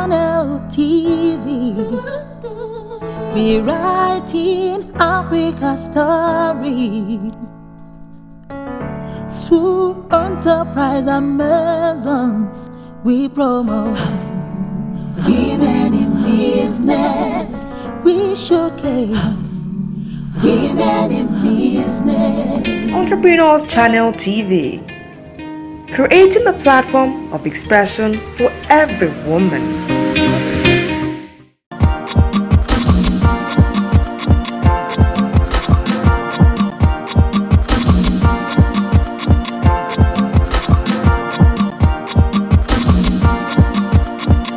Channel TV, rewriting Africa's story through enterprise Amazons. We promote women in business. We showcase women in business. Entrepreneurs Channel TV, creating a platform of expression for every woman.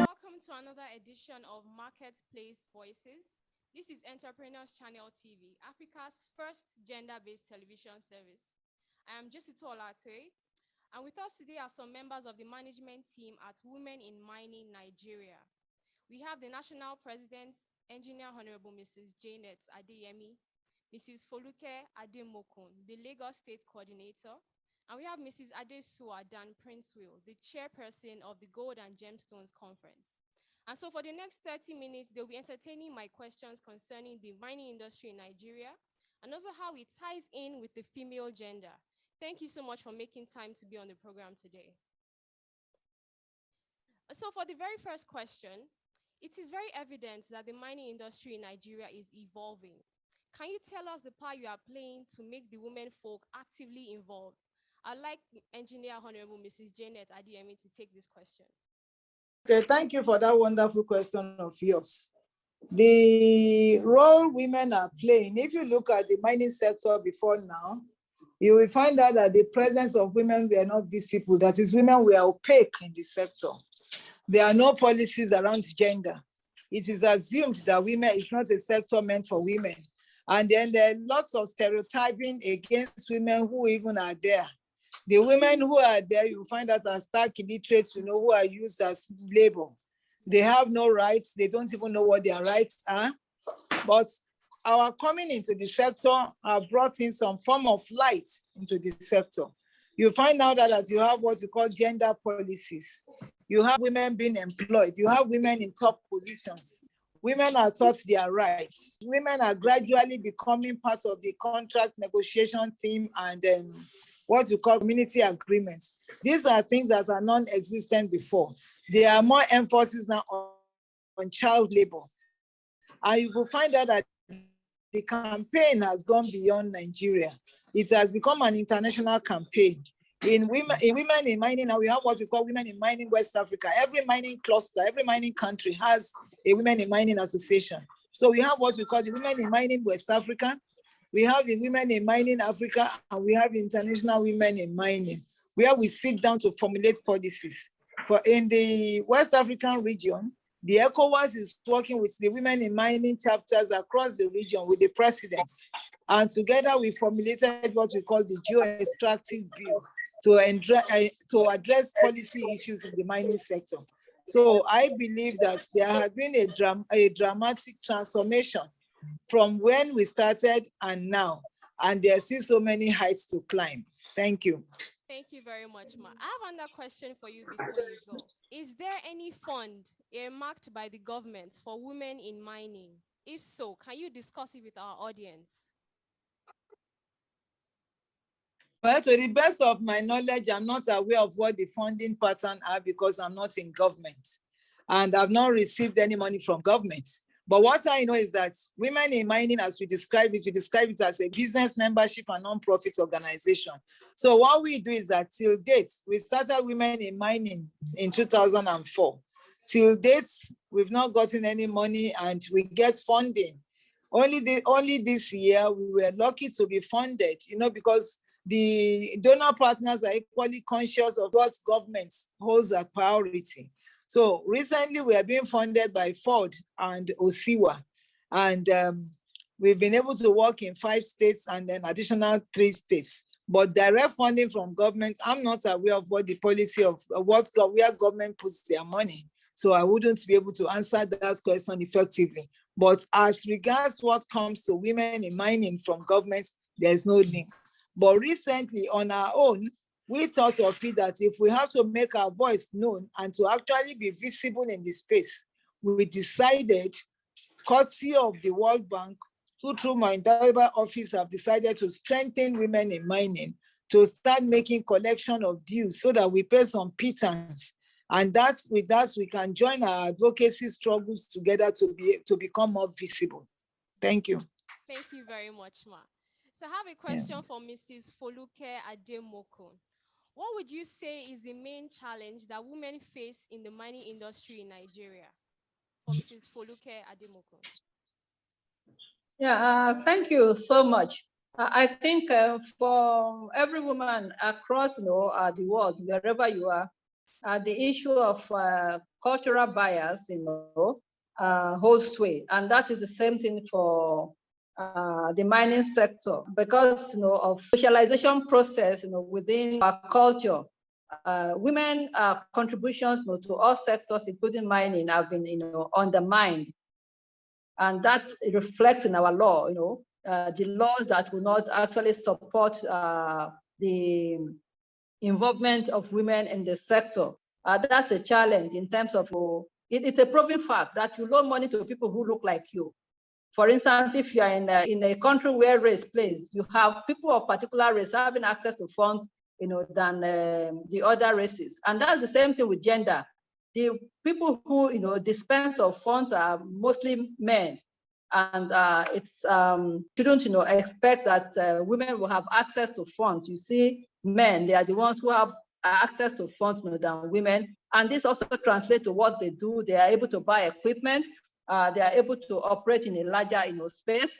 Welcome to another edition of Marketplace Voices. This is Entrepreneurs Channel TV, Africa's first gender-based television service. I am Jessica Olate, and with us today are some members of the management team at Women in Mining Nigeria. We have the National President, Engineer Honorable Mrs. Janet Adeyemi, Mrs. Foluke Ademokun, the Lagos State Coordinator, and we have Mrs. Adesua Dan Princewill, the Chairperson of the Gold and Gemstones Conference. And so for the next 30 minutes, they'll be entertaining my questions concerning the mining industry in Nigeria and also how it ties in with the female gender. Thank you so much for making time to be on the program today. So for the very first question, it is very evident that the mining industry in Nigeria is evolving. Can you tell us the part you are playing to make the women folk actively involved? I'd like Engineer Honorable Mrs. Janet Adeyemi to take this question. Okay, thank you for that wonderful question of yours. The role women are playing, if you look at the mining sector before now, you will find out that the presence of women were not visible. That is, women were opaque in the sector. There are no policies around gender. It is assumed that women is not a sector meant for women. And then there are lots of stereotyping against women who even are there. The women who are there, you find out are stark illiterate, who are used as labor. They have no rights. They don't even know what their rights are. But our coming into the sector have brought in some form of light into the sector. You find out that you have what we call gender policies. You have women being employed. You have women in top positions. Women are taught their rights. Women are gradually becoming part of the contract negotiation team and what we call community agreements. These are things that are non-existent before. There are more emphasis now on child labor. And you will find out that the campaign has gone beyond Nigeria. It has become an international campaign. In women in mining, now we have what we call Women in Mining West Africa. Every mining cluster, every mining country has a Women in Mining association. So we have what we call the Women in Mining West Africa. We have the Women in Mining Africa, and we have International Women in Mining, where we sit down to formulate policies. For in the West African region, the ECOWAS is working with the Women in Mining chapters across the region with the presidents. And together we formulated what we call the Geo-Extractive Bill to address policy issues in the mining sector. So I believe that there has been a dramatic transformation from when we started and now, and there are still so many heights to climb. Thank you. Thank you very much, Ma. I have another question for you before you go. Is there any fund earmarked by the government for women in mining? If so, can you discuss it with our audience? Well, to the best of my knowledge, I'm not aware of what the funding pattern are because I'm not in government and I've not received any money from government. But what I know is that Women in Mining, as we describe it as a business membership and non-profit organization. So what we do is that till date, we started Women in Mining in 2004. Till date, we've not gotten any money and we get funding. Only this year, we were lucky to be funded, because the donor partners are equally conscious of what government holds a priority. So recently we are being funded by Ford and Osiwa, and we've been able to work in 5 states and then additional 3 states. But direct funding from government, I'm not aware of what the policy of where government puts their money. So I wouldn't be able to answer that question effectively. But as regards what comes to women in mining from government, there's no link. But recently on our own, we thought of it that if we have to make our voice known and to actually be visible in the space, we decided, courtesy of the World Bank, who through my Indaba office have decided to strengthen women in mining, to start making collection of dues so that we pay some pittance. And with that, we can join our advocacy struggles together to become more visible. Thank you. Thank you very much, Ma. So I have a question for Mrs. Foluke Ademoko. What would you say is the main challenge that women face in the mining industry in Nigeria? For Mrs. Foluke Ademoko. Yeah, thank you so much. I think for every woman across the world, wherever you are, the issue of cultural bias, holds sway, and that is the same thing for the mining sector, because of socialization process, within our culture. Women contributions to all sectors, including mining, have been undermined, and that reflects in our law. The laws that will not actually support the involvement of women in the sector. That's a challenge in terms of, it's a proven fact that you loan money to people who look like you. For instance, if you are in a country where race plays, you have people of particular race having access to funds, than the other races. And that's the same thing with gender. The people who, dispense of funds are mostly men. And it's shouldn't, expect that women will have access to funds. You see, men, they are the ones who have access to funds than women. And this also translates to what they do. They are able to buy equipment. They are able to operate in a larger, space.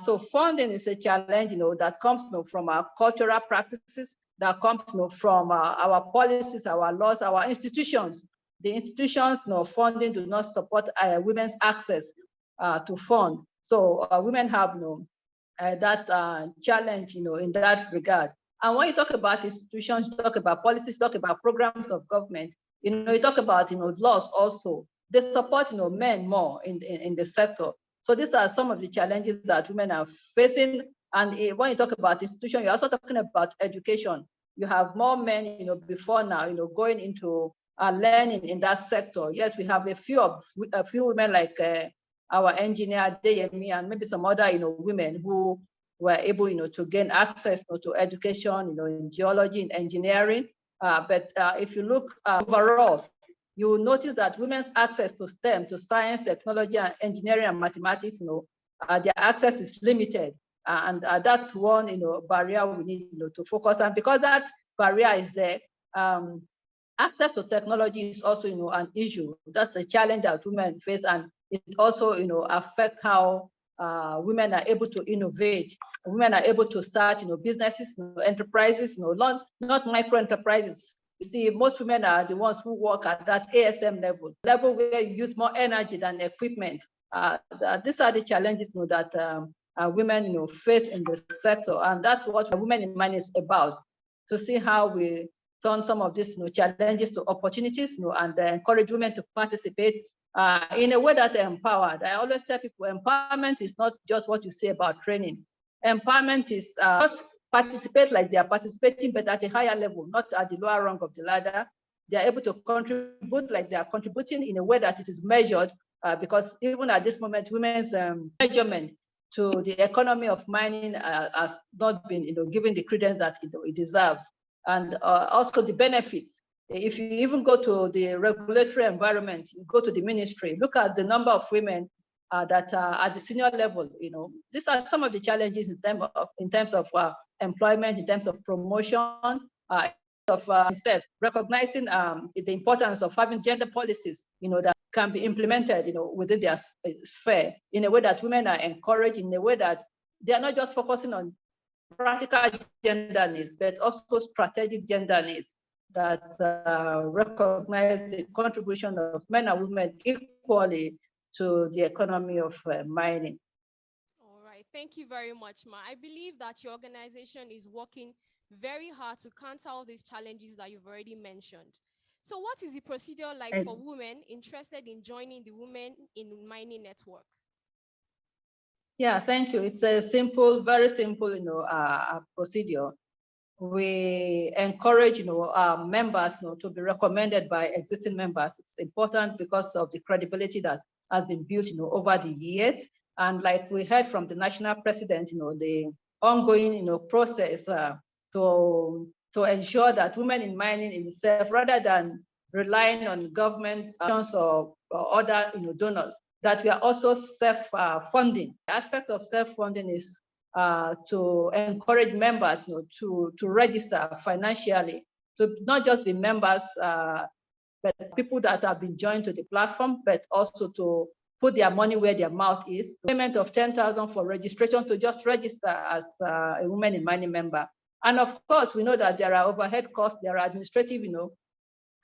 So funding is a challenge, that comes, from our cultural practices, that comes, from our policies, our laws, our institutions. The institutions, funding do not support women's access to fund. So women have, that challenge, in that regard. And when you talk about institutions, you talk about policies, you talk about programs of government, you talk about, laws also. They support, men more in the sector. So these are some of the challenges that women are facing. And when you talk about institution, you're also talking about education. You have more men, before now, going into learning in that sector. Yes, we have a few women like our engineer Deyemi and maybe some other, women who were able, to gain access to education, in geology and engineering. But if you look overall, you will notice that women's access to STEM, to science, technology, and engineering and mathematics, their access is limited. And that's one, barrier we need, to focus on. Because that barrier is there, access to technology is also, an issue. That's a challenge that women face, and it also, affects how women are able to innovate. Women are able to start, businesses, enterprises, not micro enterprises. You see, most women are the ones who work at that ASM level where you use more energy than equipment. These are the challenges that women face in the sector, and that's what Women in Mining is about, to see how we turn some of these challenges to opportunities, and encourage women to participate in a way that they're empowered. I always tell people, empowerment is not just what you say about training. Empowerment is just participate like they are participating, but at a higher level, not at the lower rung of the ladder. They are able to contribute like they are contributing in a way that it is measured, because even at this moment, women's measurement to the economy of mining has not been given the credence that it deserves. And also the benefits. If you even go to the regulatory environment, you go to the ministry, look at the number of women that are at the senior level. These are some of the challenges in terms of employment, in terms of promotion, recognizing the importance of having gender policies, that can be implemented, within their sphere, in a way that women are encouraged, in a way that they are not just focusing on practical gender needs, but also strategic gender needs that recognize the contribution of men and women equally to the economy of mining. All right, thank you very much, Ma. I believe that your organization is working very hard to counter all these challenges that you've already mentioned. So what is the procedure like for women interested in joining the Women in Mining Network? Yeah, thank you. It's a simple, very simple, procedure. we encourage, our members, to be recommended by existing members. It's important because of the credibility that has been built, over the years. And like we heard from the national president, the ongoing, process to ensure that women in mining itself, rather than relying on government or other, donors, that we are also self-funding. The aspect of self-funding is to encourage members to register financially, to not just be members, but people that have been joined to the platform, but also to put their money where their mouth is. Payment of 10,000 for registration to just register as a women in mining member. And of course, we know that there are overhead costs, there are administrative,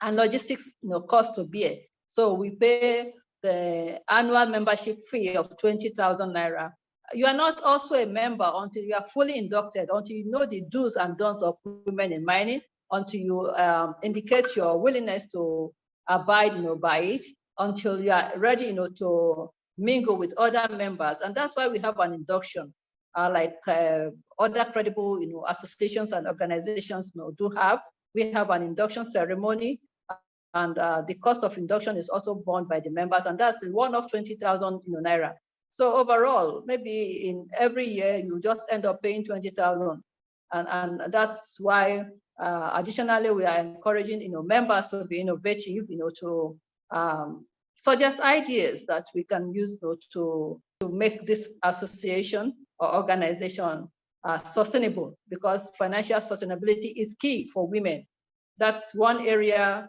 and logistics, costs to bear. So we pay the annual membership fee of 20,000 naira. You are not also a member until you are fully inducted, until you know the do's and don'ts of women in mining, until you indicate your willingness to abide, by it, until you are ready, to mingle with other members. And that's why we have an induction, like other credible, associations and organizations, do have. We have an induction ceremony, and the cost of induction is also borne by the members, and that's one of 20,000 naira. So overall, maybe in every year you just end up paying 20,000, and that's why additionally we are encouraging members to be innovative, to suggest ideas that we can use to make this association or organization sustainable, because financial sustainability is key for women. That's one area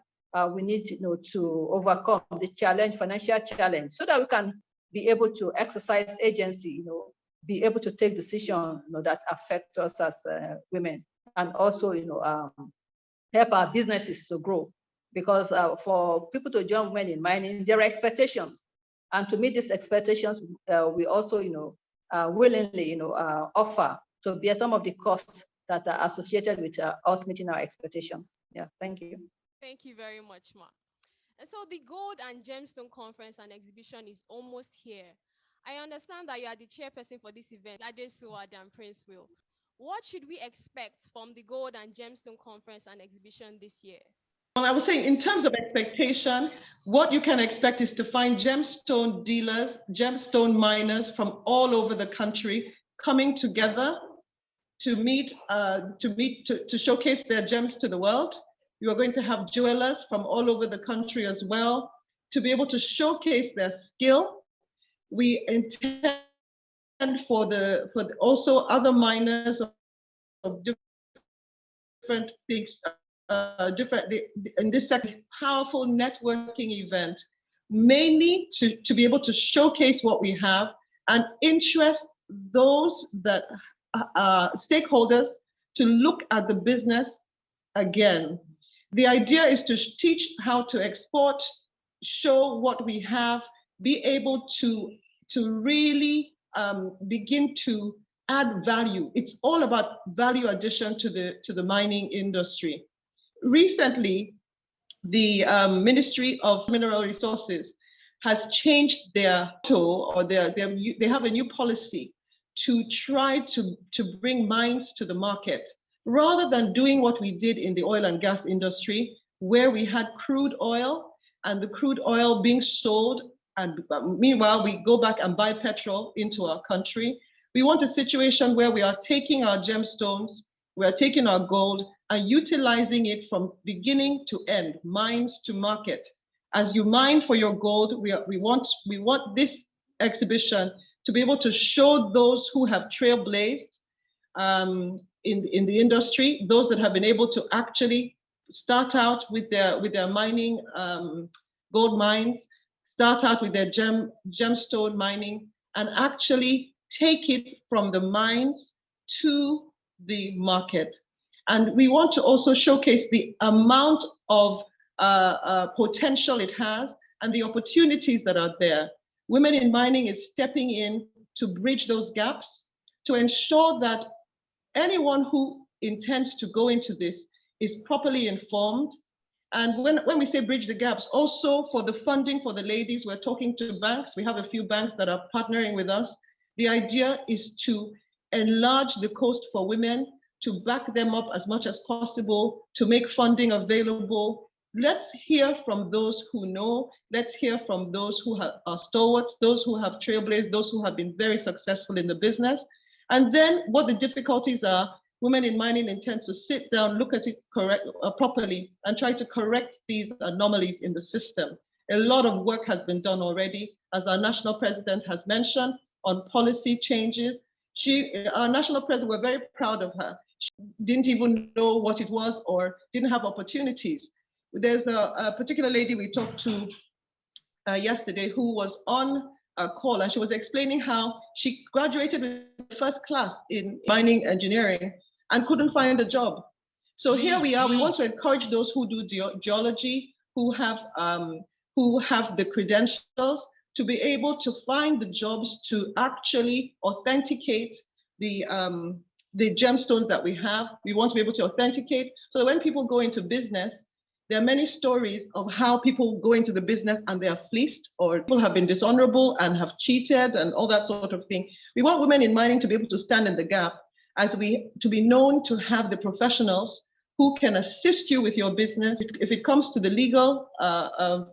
we need to overcome, the challenge, financial challenge, so that we can be able to exercise agency, be able to take decisions that affect us as women, and also help our businesses to grow. Because for people to join women in mining, there are expectations, and to meet these expectations, we also willingly offer to bear some of the costs that are associated with us meeting our expectations. Yeah, thank you. Thank you very much, Ma. And so the Gold and Gemstone Conference and Exhibition is almost here. I understand that you are the chairperson for this event, Adesuwa and Prince Will. What should we expect from the Gold and Gemstone Conference and Exhibition this year? Well, I was saying, in terms of expectation, what you can expect is to find gemstone dealers, gemstone miners from all over the country coming together to showcase their gems to the world. You are going to have jewelers from all over the country as well to be able to showcase their skill. We intend for also other miners of different things, in this second powerful networking event, mainly to be able to showcase what we have and interest those that stakeholders to look at the business again. The idea is to teach how to export, show what we have, be able to really begin to add value. It's all about value addition to the mining industry. Recently, the Ministry of Mineral Resources has changed their tool, or they have a new policy to try to bring mines to the market, rather than doing what we did in the oil and gas industry, where we had crude oil and the crude oil being sold, and meanwhile we go back and buy petrol into our country. We want a situation where we are taking our gemstones, we are taking our gold and utilizing it from beginning to end, mines to market. As you mine for your gold, we want this exhibition to be able to show those who have trailblazed in the industry, those that have been able to actually start out with their mining, gold mines, start out with their gemstone mining, and actually take it from the mines to the market. And we want to also showcase the amount of potential it has and the opportunities that are there. Women in Mining is stepping in to bridge those gaps, to ensure that anyone who intends to go into this is properly informed. And when we say bridge the gaps, also for the funding for the ladies, we're talking to banks. We have a few banks that are partnering with us. The idea is to enlarge the coast for women, to back them up as much as possible, to make funding available. Let's hear from those who know. Let's hear from those who are stalwarts, those who have trailblazed, those who have been very successful in the business. And then what the difficulties are, Women in Mining intends to sit down, look at it properly, and try to correct these anomalies in the system. A lot of work has been done already, as our national president has mentioned, on policy changes. Our national president, we're very proud of her. She didn't even know what it was or didn't have opportunities. There's a particular lady we talked to yesterday who was on a call, and she was explaining how she graduated with first class in mining engineering and couldn't find a job. So here we are. We want to encourage those who do geology, who have the credentials, to be able to find the jobs to actually authenticate the gemstones that we have. We want to be able to authenticate so that when people go into business, there are many stories of how people go into the business and they are fleeced, or people have been dishonorable and have cheated and all that sort of thing. We want Women in Mining to be able to stand in the gap, to be known to have the professionals who can assist you with your business. If it comes to the legal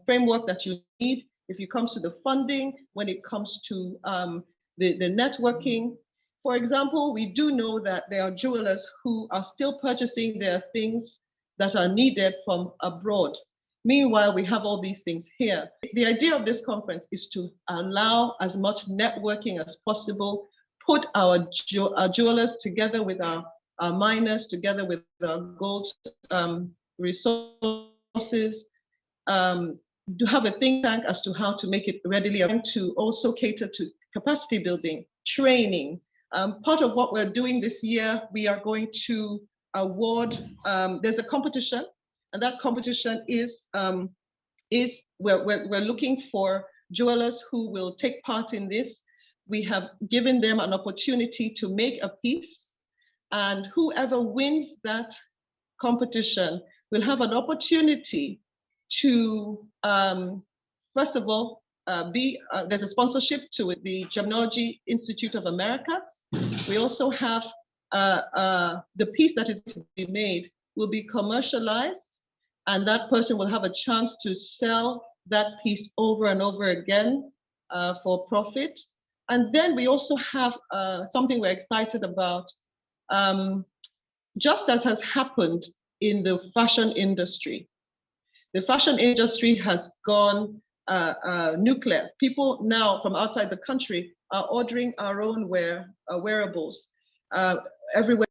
framework that you need, if it comes to the funding, when it comes to the networking. For example, we do know that there are jewelers who are still purchasing their things that are needed from abroad. Meanwhile, we have all these things here. The idea of this conference is to allow as much networking as possible, put our jewelers together with our miners, together with our gold resources, to have a think tank as to how to make it readily available, to also cater to capacity building, training. Part of what we're doing this year, we are going to award, there's a competition, and that competition is we're looking for jewelers who will take part in this. We have given them an opportunity to make a piece, and whoever wins that competition will have an opportunity to, first of all, there's a sponsorship to the Gemology Institute of America. We also have the piece that is to be made will be commercialized, and that person will have a chance to sell that piece over and over again for profit. And then we also have something we're excited about, just as has happened in the fashion industry. The fashion industry has gone nuclear. People now from outside the country are ordering our own wearables everywhere.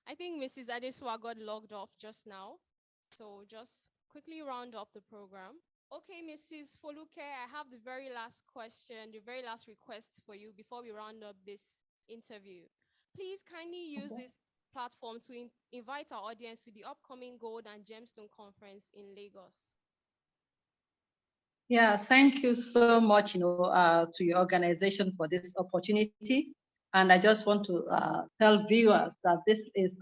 I think Mrs. Adeswa got logged off just now. So just quickly round up the program. Okay, Mrs. Foluke, I have the very last question, the very last request for you before we round up this interview. Please kindly use this platform to invite our audience to the upcoming Gold and Gemstone Conference in Lagos. Yeah, thank you so much, to your organization for this opportunity. And I just want to tell viewers that this is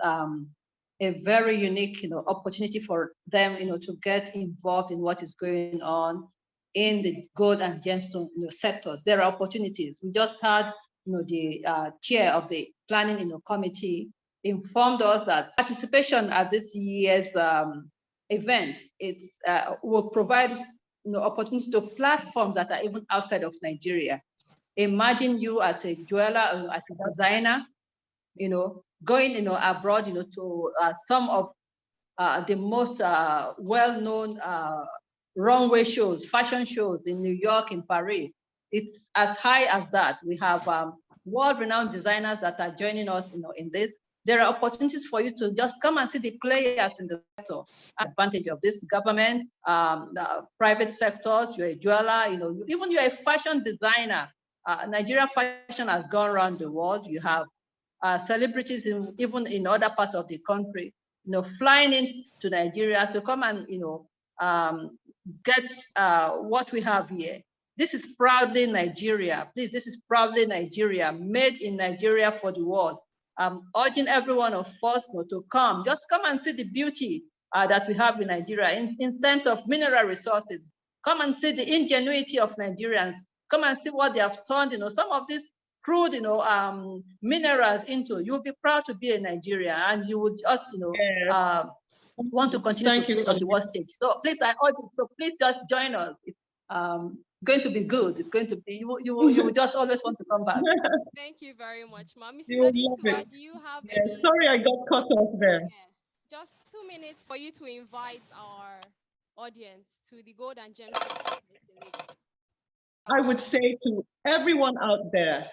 a very unique, opportunity for them, to get involved in what is going on in the gold and gemstone, sectors. There are opportunities. We just had, the chair of the planning, committee informed us that participation at this year's event will provide, opportunities to platforms that are even outside of Nigeria. Imagine you as a jeweler, as a designer, going, abroad, to some of the most well-known runway shows, fashion shows in New York, in Paris. It's as high as that. We have world-renowned designers that are joining us, in this. There are opportunities for you to just come and see the players in the sector. Advantage of this government, the private sectors. You're a jeweler, even you're a fashion designer. Nigeria fashion has gone around the world. You have celebrities even in other parts of the country, flying into Nigeria to come and, get what we have here. This is proudly Nigeria. This is proudly Nigeria, made in Nigeria for the world. I'm urging everyone of us to come, just come and see the beauty that we have in Nigeria in terms of mineral resources. Come and see the ingenuity of Nigerians. Come and see what they have turned, some of these crude, minerals into, you'll be proud to be a Nigerian, and you would just, Yes. want to continue Thank to you play for on the world stage. So please, so please just join us. It's going to be good. It's going to be, you will just always want to come back. Thank you very much, Ma. Mrs. You will love Adisua, it. do you have Yes. any? Sorry, I got cut off there. Yes, just 2 minutes for you to invite our audience to the Gold and Gemstone Conference in Lagos. I would say to everyone out there,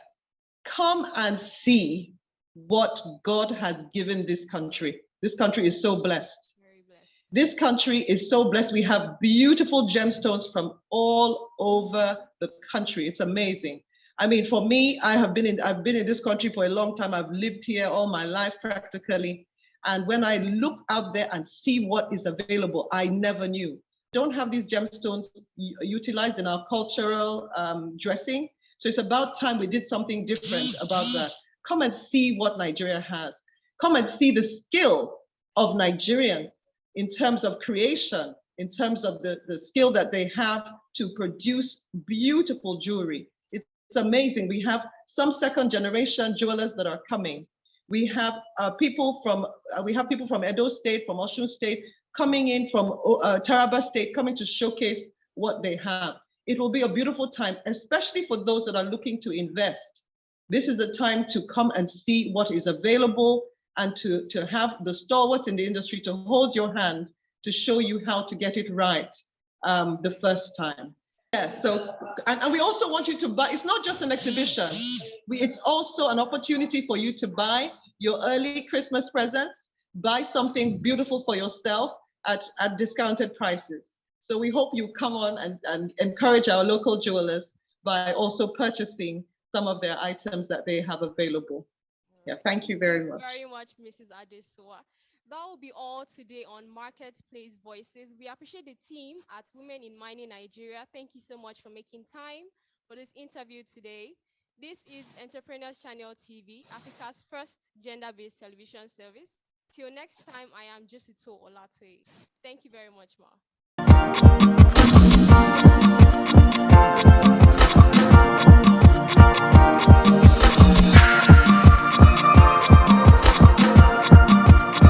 come and see what God has given this country. This country is so blessed. Very blessed. This country is so blessed. We have beautiful gemstones from all over the country. It's amazing. I mean, for me, I've been in this country for a long time. I've lived here all my life practically. And when I look out there and see what is available, I never knew. Don't have these gemstones utilized in our cultural dressing. So it's about time we did something different about that. Come and see what Nigeria has. Come and see the skill of Nigerians in terms of creation, in terms of the skill that they have to produce beautiful jewelry. It's amazing. We have some second generation jewelers that are coming. We have people from Edo State, from Osun State, coming in from Taraba State, coming to showcase what they have. It will be a beautiful time, especially for those that are looking to invest. This is a time to come and see what is available and to have the stalwarts in the industry to hold your hand to show you how to get it right the first time. Yes, so, and we also want you to buy, it's not just an exhibition, it's also an opportunity for you to buy your early Christmas presents, buy something beautiful for yourself at discounted prices. So we hope you come on and encourage our local jewelers by also purchasing some of their items that they have available. Yeah, thank you very much. Very much, Mrs. Adesua. That will be all today on Marketplace Voices. We appreciate the team at Women in Mining Nigeria. Thank you so much for making time for this interview today. This is Entrepreneurs Channel TV, Africa's first gender-based television service. Till next time, I am Josito Olatoye. Thank you very much, Ma.